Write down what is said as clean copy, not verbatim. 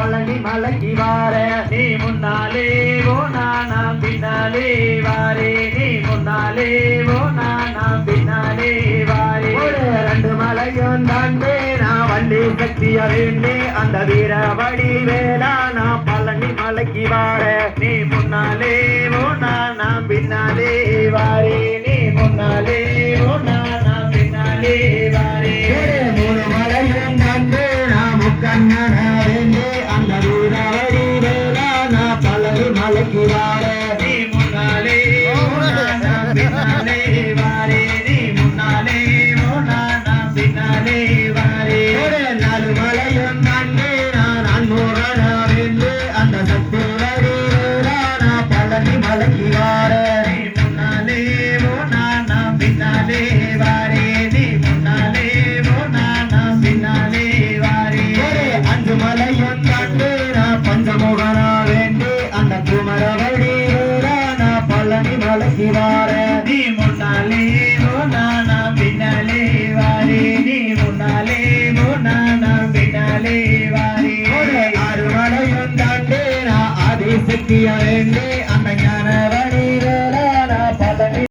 பழனி மலைக்கு வார நீ முன்னாலே போனா நான் பின்னாலே வாரே நீ முன்னாலே போனா நான் பின்னாலே வாரே ரெண்டு மலையும் தாண்டே நான் வண்டி சக்திய வேண்டி அந்த வீரவடி வேளா நான் பழனி மலைக்கு வார நீ முன்னாலே போனா நான் பின்னாலே வாரே நீ முன்னாலே போனா நான் பின்னாலே வாரே மூணு மலையும் தாண்டே நான் முக்கண்ணன வேண்டி அந்த வீரவடி வேளா நான் பழனி மலைக்கு வார நீ முன்னாலே போனா நான் பின்னாலே வாரே நீ முன்னாலே போனா நான் பின்னாலே வாரே நாலு மலையும் தாண்டே நான் அன்முகன வேண்டி அந்த சக்தி வடி வேளா நான் பழனி மலைக்கு வார நீ முன்னாலே போனா நான் பின்னாலே வாரே நீ முன்னாலே போனா நான் பின்னாலே வாரே அஞ்சு மலையும் தாண்டு நான் பஞ்சமுகனா வேண்டி அந்த குமரவடி நான் பழனி மலைக்கு வார நீ முன்னாலே போனா நான் பின்னாலே வாரே நீ முன்னாலே போனா நான் பின்னாலே வாரே ஆறு மலையும் தாண்டு நான் ஆதிசக்திய வேண்டி அந்த ஞான